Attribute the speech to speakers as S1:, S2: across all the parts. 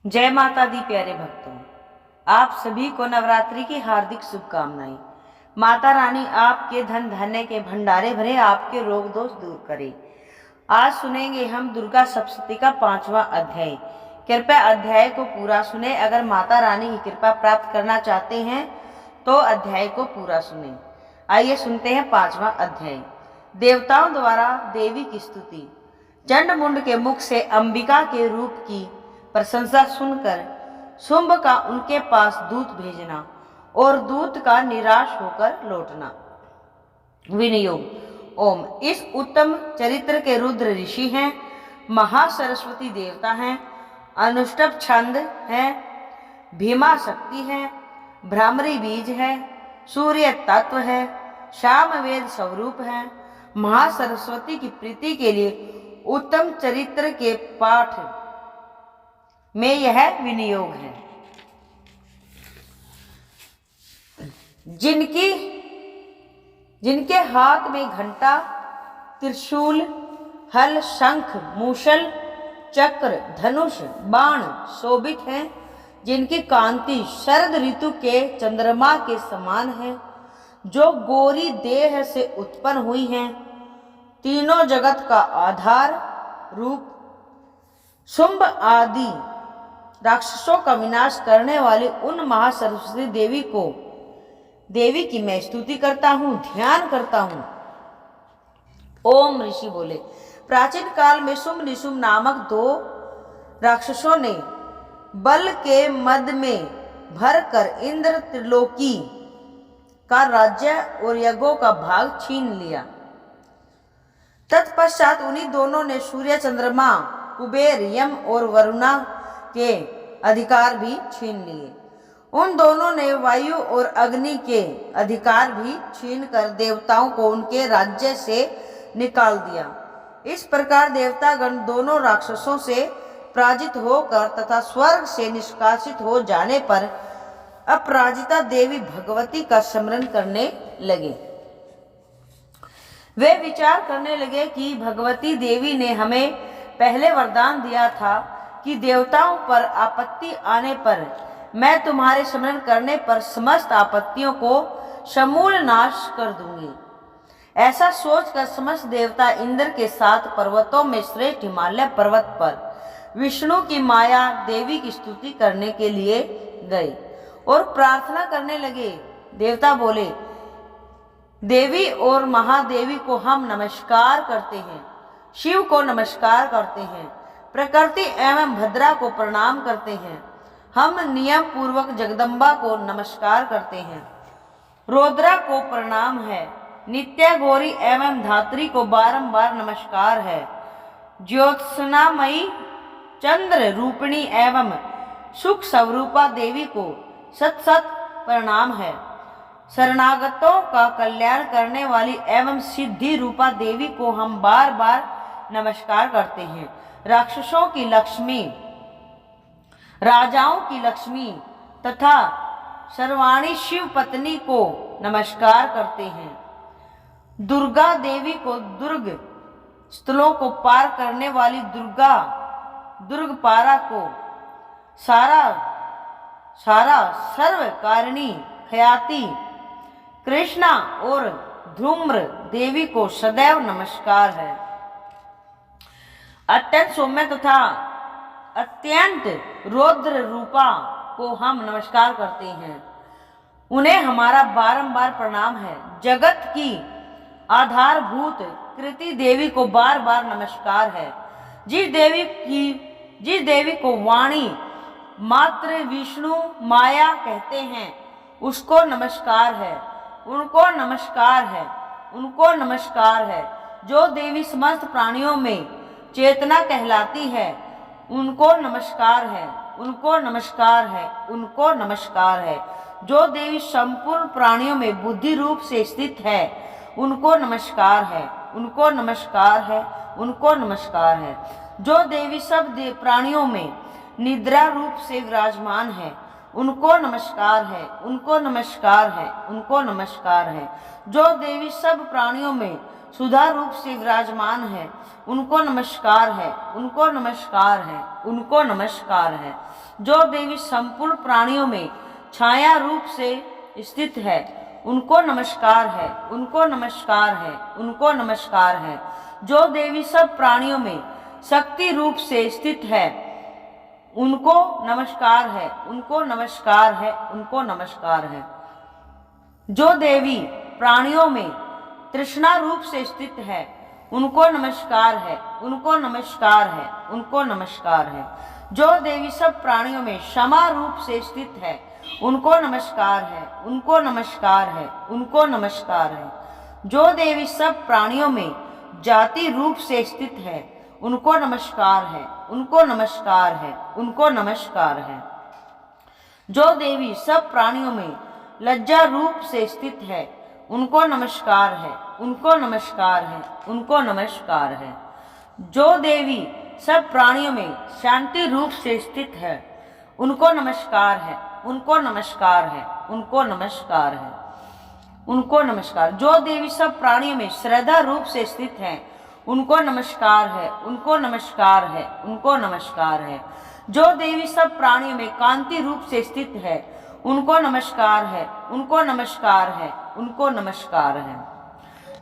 S1: जय माता दी प्यारे भक्तों, आप सभी को नवरात्रि की हार्दिक शुभकामनाएं। माता रानी आपके धन धान्य के भंडारे भरे, आपके रोग दोष दूर करे। आज सुनेंगे हम दुर्गा सप्तशती का 5वां अध्याय। कृपया अध्याय को पूरा सुने। अगर माता रानी की कृपा प्राप्त करना चाहते हैं तो अध्याय को पूरा सुने। आइए सुनते हैं 5वां अध्याय। देवताओं द्वारा देवी की स्तुति। चंड मुंड के मुख से अंबिका के रूप की प्रशंसा सुनकर शुंभ का उनके पास दूत भेजना और दूत का निराश होकर लौटना। विनियोग। ओम। इस उत्तम चरित्र के रुद्र ऋषि हैं, महासरस्वती देवता हैं, अनुष्टभ छंद है, भीमा शक्ति है, भ्रामरी बीज है, सूर्य तत्व है, सामवेद स्वरूप है। महासरस्वती की प्रीति के लिए उत्तम चरित्र के पाठ में यह विनियोग है। जिनके हाथ में घंटा, त्रिशूल, हल, शंख, मूषल, चक्र, धनुष, बाण शोभित हैं, जिनकी कांति शरद ऋतु के चंद्रमा के समान है, जो गोरी देह से उत्पन्न हुई हैं, तीनों जगत का आधार रूप, शुंभ आदि राक्षसों का विनाश करने वाली उन महासरस्वती देवी की मैं स्तुति करता हूँ, ध्यान करता हूँ। ओम। ऋषि बोले, प्राचीन काल में शुंभ निशुंभ नामक 2 राक्षसों ने बल के मद में भरकर इंद्र त्रिलोकी का राज्य और यज्ञों का भाग छीन लिया। तत्पश्चात उन्हीं दोनों ने सूर्य, चंद्रमा, कुबेर, यम और वरुणा के अधिकार भी छीन लिए। उन दोनों ने वायु और अग्नि के अधिकार भी छीनकर देवताओं को उनके राज्य से निकाल दिया। इस प्रकार देवतागण दोनों राक्षसों से पराजित होकर तथा स्वर्ग से निष्कासित हो जाने पर अपराजिता देवी भगवती का स्मरण करने लगे। वे विचार करने लगे कि भगवती देवी ने हमें पहले वरदान दिया था कि देवताओं पर आपत्ति आने पर मैं तुम्हारे स्मरण करने पर समस्त आपत्तियों को समूल नाश कर दूंगी। ऐसा सोचकर समस्त देवता इंद्र के साथ पर्वतों में श्रेष्ठ हिमालय पर्वत पर विष्णु की माया देवी की स्तुति करने के लिए गए और प्रार्थना करने लगे। देवता बोले, देवी और महादेवी को हम नमस्कार करते हैं, शिव को नमस्कार करते हैं, प्रकृति एवं भद्रा को प्रणाम करते हैं। हम नियम पूर्वक जगदम्बा को नमस्कार करते हैं, रौद्रा को प्रणाम है, नित्य गौरी एवं धात्री को बारंबार नमस्कार है, ज्योत्सनामयी चंद्र रूपिणी एवं सुख स्वरूपा देवी को सत सत प्रणाम है, शरणागतों का कल्याण करने वाली एवं सिद्धि रूपा देवी को हम बार बार नमस्कार करते हैं। राक्षसों की लक्ष्मी, राजाओं की लक्ष्मी तथा सर्वाणी शिव पत्नी को नमस्कार करते हैं। दुर्गा देवी को दुर्ग स्थलों को पार करने वाली दुर्गा, दुर्गपारा को सारा सर्वकारिणी ख्याति कृष्णा और धूम्र देवी को सदैव नमस्कार है। अत्यंत सौम्य तथा अत्यंत रौद्र रूपा को हम नमस्कार करते हैं, उन्हें हमारा बारंबार प्रणाम है। जगत की आधारभूत कृति देवी को बार बार नमस्कार है। जिस देवी को वाणी मात्र विष्णु माया कहते हैं, उसको नमस्कार है, उनको नमस्कार है, उनको नमस्कार है। जो देवी समस्त प्राणियों में चेतना कहलाती है, उनको नमस्कार है, उनको नमस्कार है, उनको नमस्कार है। जो देवी संपूर्ण प्राणियों में बुद्धि रूप से स्थित है, उनको नमस्कार है, उनको नमस्कार है, उनको नमस्कार है। जो देवी सब प्राणियों में निद्रा रूप से विराजमान है, उनको नमस्कार है, उनको नमस्कार है, उनको नमस्कार है। जो देवी सब प्राणियों में सुधा रूप से विराजमान है, उनको नमस्कार है, उनको नमस्कार है, उनको नमस्कार है। जो देवी संपूर्ण प्राणियों में छाया रूप से स्थित है, उनको नमस्कार है, उनको नमस्कार है, उनको नमस्कार है। जो देवी सब प्राणियों में शक्ति रूप से स्थित है, उनको नमस्कार है, उनको नमस्कार है, उनको नमस्कार है। जो देवी प्राणियों में तृष्णा रूप से स्थित है, उनको नमस्कार है, उनको नमस्कार है, उनको नमस्कार है। जो देवी सब प्राणियों में क्षमा रूप से स्थित है, उनको नमस्कार है, उनको नमस्कार है, उनको नमस्कार है। जो देवी सब प्राणियों में जाति रूप से स्थित है, उनको नमस्कार है, उनको नमस्कार है, उनको नमस्कार है। जो देवी सब प्राणियों में लज्जा रूप से स्थित है, उनको नमस्कार है, उनको नमस्कार है, उनको नमस्कार है। जो देवी सब प्राणियों में शांति रूप से स्थित है, उनको नमस्कार है, उनको नमस्कार है, उनको नमस्कार है, उनको नमस्कार। जो देवी सब प्राणियों में श्रद्धा रूप से स्थित है, उनको नमस्कार है, उनको नमस्कार है, उनको नमस्कार है। जो देवी सब प्राणियों में कांति रूप से स्थित है, उनको नमस्कार है, उनको नमस्कार है, उनको नमस्कार है।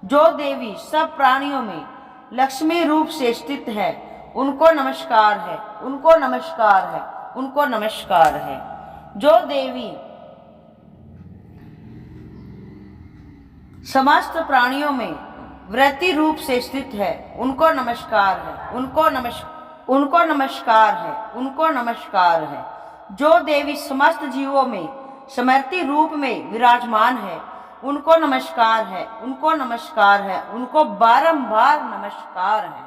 S1: जो देवी सब प्राणियों में लक्ष्मी रूप से स्थित है, उनको नमस्कार है, उनको नमस्कार है, उनको नमस्कार है। जो देवी समस्त प्राणियों में वृत्ति रूप से स्थित है, उनको नमस्कार है, उनको नमस्कार है, उनको नमस्कार है। जो देवी समस्त जीवों में समृति रूप में विराजमान है, उनको नमस्कार है, उनको नमस्कार है, उनको बारंबार नमस्कार है।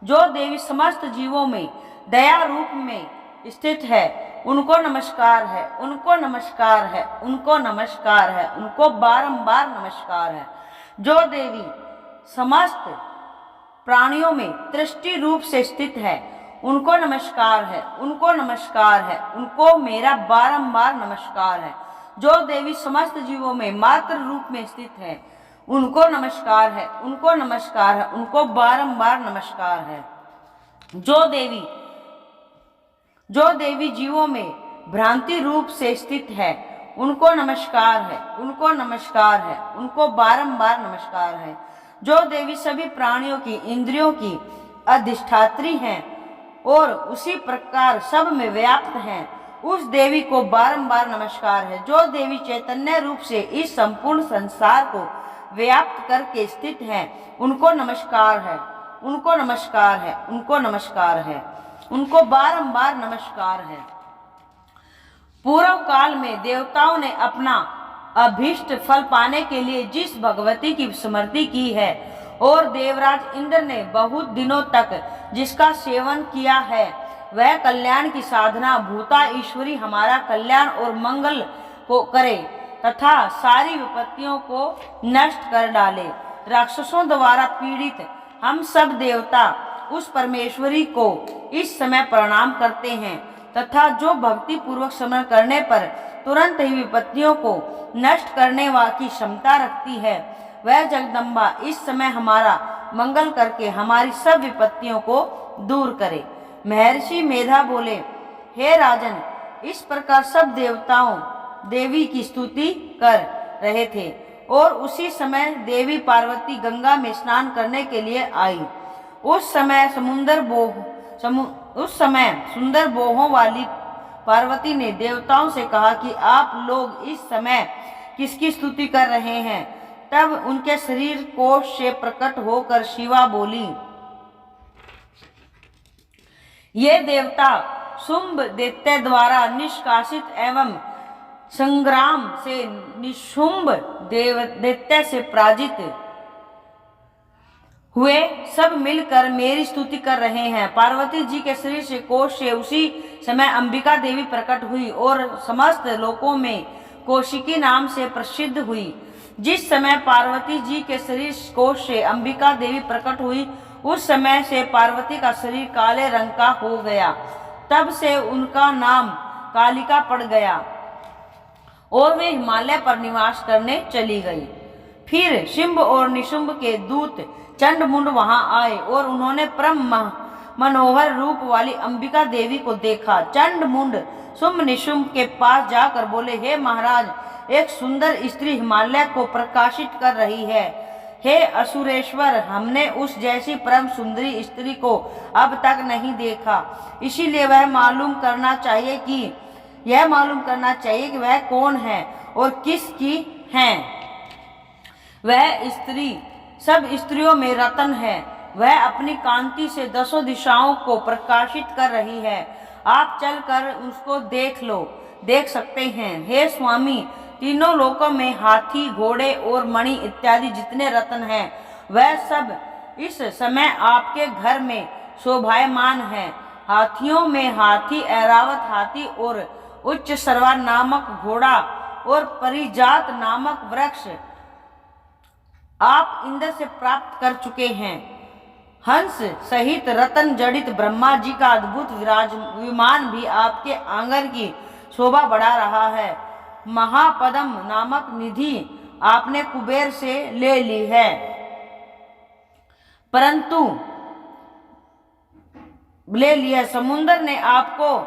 S1: जो देवी समस्त जीवों में दया रूप में स्थित है, उनको नमस्कार है, उनको नमस्कार है, उनको नमस्कार है, उनको बारंबार नमस्कार है। जो देवी समस्त प्राणियों में दृष्टि रूप से स्थित है, उनको नमस्कार है, उनको नमस्कार है, उनको मेरा बारंबार नमस्कार है। जो देवी समस्त जीवों में मात्र रूप में स्थित है, उनको नमस्कार है, उनको नमस्कार है, उनको बारंबार नमस्कार है। जो देवी जीवों में भ्रांति रूप से स्थित है, उनको नमस्कार है, उनको नमस्कार है, उनको बारंबार नमस्कार है। जो देवी सभी प्राणियों की इंद्रियों की अधिष्ठात्री हैं और उसी प्रकार सब में व्याप्त हैं, उस देवी को बारंबार नमस्कार है। जो देवी चैतन्य रूप से इस संपूर्ण संसार को व्याप्त करके स्थित हैं, उनको नमस्कार है, उनको नमस्कार है, उनको नमस्कार है, उनको बारंबार नमस्कार है। पूर्व काल में देवताओं ने अपना अभीष्ट फल पाने के लिए जिस भगवती की स्मृति की है और देवराज इंद्र ने बहुत दिनों तक जिसका सेवन किया है, वह कल्याण की साधना भूता ईश्वरी हमारा कल्याण और मंगल को करे तथा सारी विपत्तियों को नष्ट कर डाले। राक्षसों द्वारा पीड़ित हम सब देवता उस परमेश्वरी को इस समय प्रणाम करते हैं तथा जो भक्ति पूर्वक स्मरण करने पर तुरंत ही विपत्तियों को नष्ट करने की क्षमता रखती है, वह जगदम्बा इस समय हमारा मंगल करके हमारी सब विपत्तियों को दूर करे। महर्षि मेधा बोले, हे राजन, इस प्रकार सब देवताओं देवी की स्तुति कर रहे थे और उसी समय देवी पार्वती गंगा में स्नान करने के लिए आई। उस समय सुंदर बोहों वाली पार्वती ने देवताओं से कहा कि आप लोग इस समय किसकी स्तुति कर रहे हैं। तब उनके शरीर कोश से प्रकट होकर शिवा बोली, ये देवता शुंभ दैत्य द्वारा निष्कासित एवं संग्राम से निशुंभ दैत्य से पराजित हुए सब मिलकर मेरी स्तुति कर रहे हैं। पार्वती जी के शरीर से कोश से उसी समय अंबिका देवी प्रकट हुई और समस्त लोकों में कौशिकी नाम से प्रसिद्ध हुई। जिस समय पार्वती जी के शरीर कोश से अंबिका देवी प्रकट हुई, उस समय से पार्वती का शरीर काले रंग का हो गया। तब से उनका नाम कालिका पड़ गया और वे हिमालय पर निवास करने चली गई। फिर शिंब और निशुंब के दूत चंड मुंड वहां आए और उन्होंने परम मनोहर रूप वाली अंबिका देवी को देखा। चंड मुंड शुंभ निशुंभ के पास जाकर बोले, हे महाराज, एक सुंदर स्त्री हिमालय को प्रकाशित कर रही है। हे असुरेश्वर, हमने उस जैसी परम सुंदरी स्त्री को अब तक नहीं देखा, इसीलिए यह मालूम करना चाहिए कि वह कौन है और किसकी है। वह स्त्री सब स्त्रियों में रतन है। वह अपनी कांति से दसों दिशाओं को प्रकाशित कर रही है। आप चलकर उसको देख सकते हैं। हे स्वामी, तीनों लोकों में हाथी, घोड़े और मणि इत्यादि जितने रत्न हैं, वह सब इस समय आपके घर में शोभायमान हैं। हाथियों में हाथी, ऐरावत हाथी और उच्च सरवा नामक घोड़ा और परिजात नामक वृक्ष आप इंद्र से प्राप्त कर चुके हैं। हंस सहित रतन जड़ित ब्रह्मा जी का अद्भुत विमान भी आपके आंगन की शोभा बढ़ा रहा है। महापदम नामक निधि आपने कुबेर से ले ली है, समुद्र ने आपको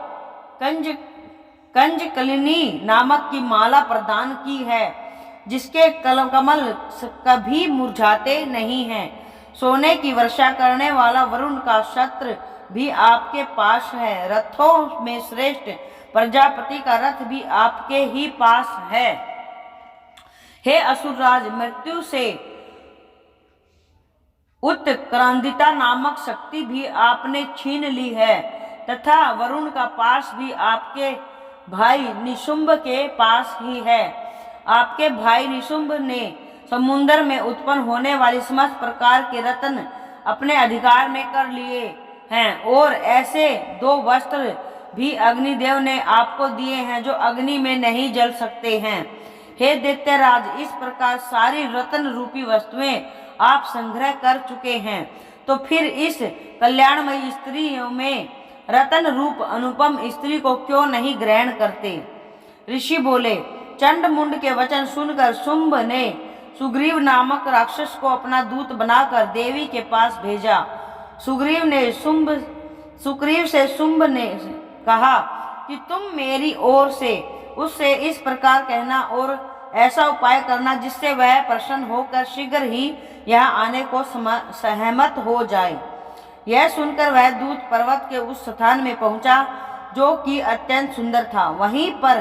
S1: कंजकलिनी नामक की माला प्रदान की है, जिसके कमल कभी मुरझाते नहीं हैं। सोने की वर्षा करने वाला वरुण का छत्र भी आपके पास है। रथों में श्रेष्ठ प्रजापति का रथ भी आपके ही पास है। हे असुरराज, मृत्यु से उत्क्रांतिता नामक शक्ति भी आपने छीन ली है, तथा वरुण का पास भी आपके भाई निशुंभ के पास ही है। आपके भाई निशुंभ ने समुद्र में उत्पन्न होने वाली समस्त प्रकार के रत्न अपने अधिकार में कर लिए हैं, और ऐसे 2 वस्त्र भी अग्निदेव ने आपको दिए हैं जो अग्नि में नहीं जल सकते हैं। हे दैत्यराज, इस प्रकार सारी रत्न रूपी वस्तुएं आप संग्रह कर चुके हैं, तो फिर इस कल्याणमयी स्त्रियों में रतन रूप अनुपम स्त्री को क्यों नहीं ग्रहण करते। ऋषि बोले, चंड मुंड के वचन सुनकर शुंभ ने सुग्रीव नामक राक्षस को अपना दूत बनाकर देवी के पास भेजा। सुग्रीव से शुंभ ने कहा कि तुम मेरी ओर से उससे इस प्रकार कहना और ऐसा उपाय करना जिससे वह प्रसन्न होकर शीघ्र ही यहाँ आने को सहमत हो जाए। यह सुनकर वह दूत पर्वत के उस स्थान में पहुंचा जो कि अत्यंत सुंदर था। वहीं पर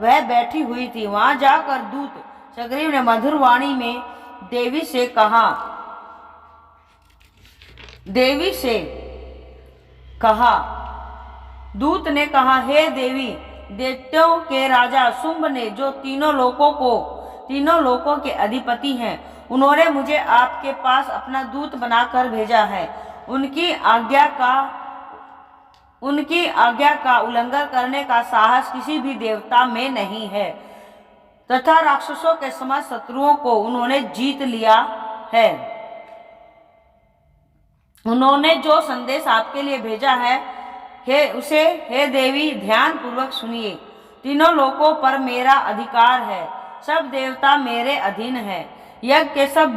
S1: वह बैठी हुई थी। वहां जाकर दूत सुग्रीव ने मधुर वाणी में देवी से कहा, दूत ने कहा, हे देवी, दैत्यों के राजा शुंभ ने जो तीनों लोकों के अधिपति हैं, उन्होंने मुझे आपके पास अपना दूत बनाकर भेजा है। उनकी आज्ञा का उल्लंघन करने का साहस किसी भी देवता में नहीं है, तथा राक्षसों के समस्त शत्रुओं को उन्होंने जीत लिया है। उन्होंने जो संदेश आपके लिए भेजा है, हे देवी, ध्यान पूर्वक सुनिए। तीनों लोकों पर मेरा अधिकार है, सब देवता मेरे अधीन है। यज्ञ के सब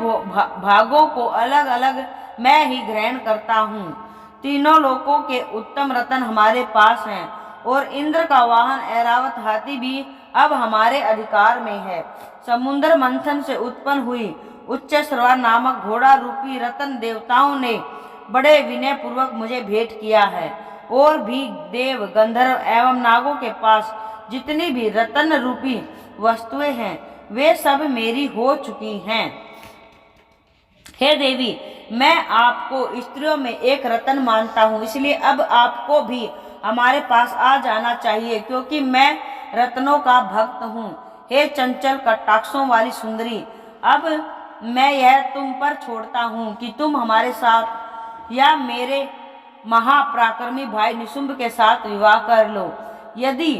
S1: भागों को अलग अलग मैं ही ग्रहण करता हूँ। तीनों लोकों के उत्तम रत्न हमारे पास हैं, और इंद्र का वाहन ऐरावत हाथी भी अब हमारे अधिकार में है। समुद्र मंथन से उत्पन्न हुई उच्च श्रवा नामक घोड़ा रूपी रत्न देवताओं ने बड़े विनय पूर्वक मुझे भेंट किया है, और भी देव, गंधर्व एवं नागों के पास जितनी भी रत्न रूपी वस्तुएं हैं, वे सब मेरी हो चुकी हैं। हे देवी, मैं आपको स्त्रियों में एक रत्न मानता हूँ, इसलिए अब आपको भी हमारे पास आ जाना चाहिए, क्योंकि मैं रत्नों का भक्त हूँ। हे चंचल कटाक्षों वाली सुंदरी, अब मैं यह तुम पर छोड़ता हूँ कि तुम हमारे साथ या मेरे महापराक्रमी भाई निशुंभ के साथ विवाह कर लो। यदि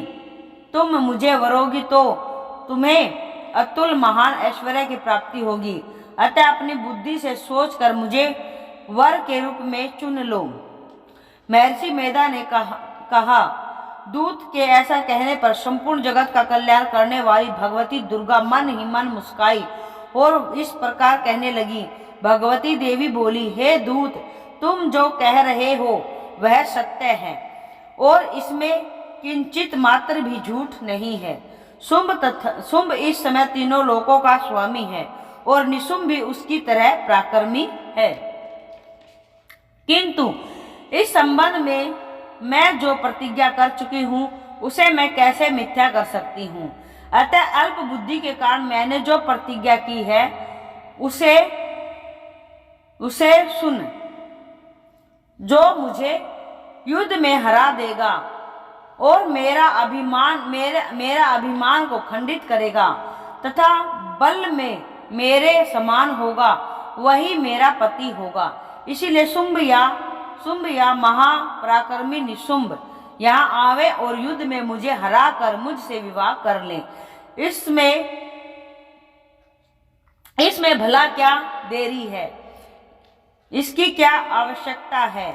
S1: तुम मुझे वरोगी तो तुम्हें अतुल महान ऐश्वर्य की प्राप्ति होगी। अतः अपनी बुद्धि से सोचकर मुझे वर के रूप में चुन लो। महर्षि मेधा ने कहा, दूत के ऐसा कहने पर संपूर्ण जगत का कल्याण करने वाली भगवती दुर्गा मन ही मन मुस्काई और इस प्रकार कहने लगी। भगवती देवी बोली, हे दूत, तुम जो कह रहे हो वह सत्य है और इसमें किंचित मात्र भी झूठ नहीं है। शुंभ इस समय तीनों लोकों का स्वामी है और निशुंभ भी उसकी तरह पराक्रमी है, किंतु इस संबंध में मैं जो प्रतिज्ञा कर चुकी हूँ उसे मैं कैसे मिथ्या कर सकती हूँ। अतः अल्प बुद्धि के कारण मैंने जो प्रतिज्ञा की है उसे सुन। जो मुझे युद्ध में हरा देगा और मेरा अभिमान को खंडित करेगा तथा बल में मेरे समान होगा, वही मेरा पति होगा। इसीलिए शुंभ या महापराक्रमी निशुंभ यहाँ आवे और युद्ध में मुझे हरा कर मुझसे विवाह कर ले। इसमें भला क्या देरी है, इसकी क्या आवश्यकता है।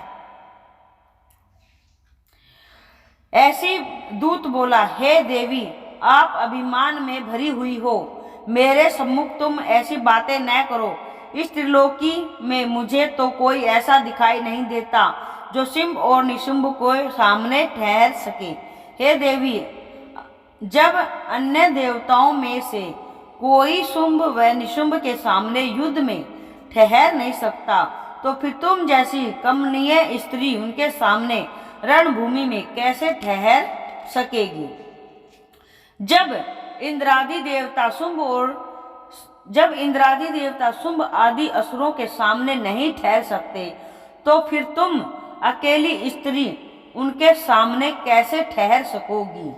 S1: ऐसी दूत बोला, हे देवी, आप अभिमान में भरी हुई हो, मेरे सम्मुख तुम ऐसी बातें न करो। इस त्रिलोकी में मुझे तो कोई ऐसा दिखाई नहीं देता जो शुंभ और निशुंभ को सामने ठहर सके। हे देवी, जब अन्य देवताओं में से कोई शुंभ व निशुंभ के सामने युद्ध में ठहर नहीं सकता, तो फिर तुम जैसी कमनीय स्त्री उनके सामने रणभूमि में कैसे ठहर सकेगी। जब इंद्रादि देवता शुंभ आदि असुरों के सामने नहीं ठहर सकते, तो फिर तुम अकेली स्त्री उनके सामने कैसे ठहर सकोगी।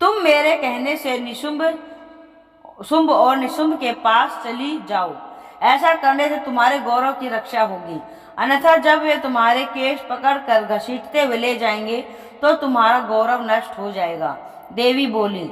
S1: तुम मेरे कहने से शुंभ और निशुंभ के पास चली जाओ। ऐसा करने से तुम्हारे गौरव की रक्षा होगी, अन्यथा जब वे तुम्हारे केश पकड़कर घसीटते हुए ले जाएंगे तो तुम्हारा गौरव नष्ट हो जाएगा। देवी बोली,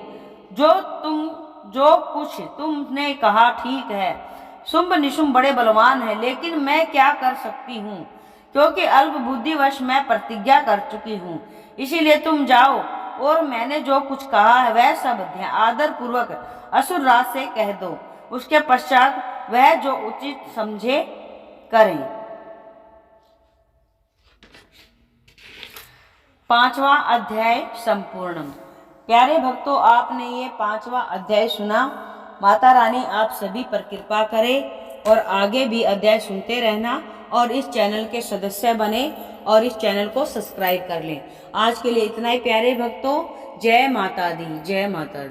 S1: जो कुछ तुमने कहा ठीक है। शुंभ निशुंभ बड़े बलवान हैं, लेकिन मैं क्या कर सकती हूँ, क्योंकि अल्प बुद्धिवश मैं प्रतिज्ञा कर चुकी हूँ। इसीलिए तुम जाओ और मैंने जो कुछ कहा है वह सब आदर पूर्वक असुरराज से कह दो। उसके पश्चात वह जो उचित समझे करें। 5वां अध्याय संपूर्ण। प्यारे भक्तों, आपने ये 5वां अध्याय सुना। माता रानी आप सभी पर कृपा करे और आगे भी अध्याय सुनते रहना और इस चैनल के सदस्य बने और इस चैनल को सब्सक्राइब कर लें। आज के लिए इतना ही प्यारे भक्तों। जय माता दी, जय माता दी।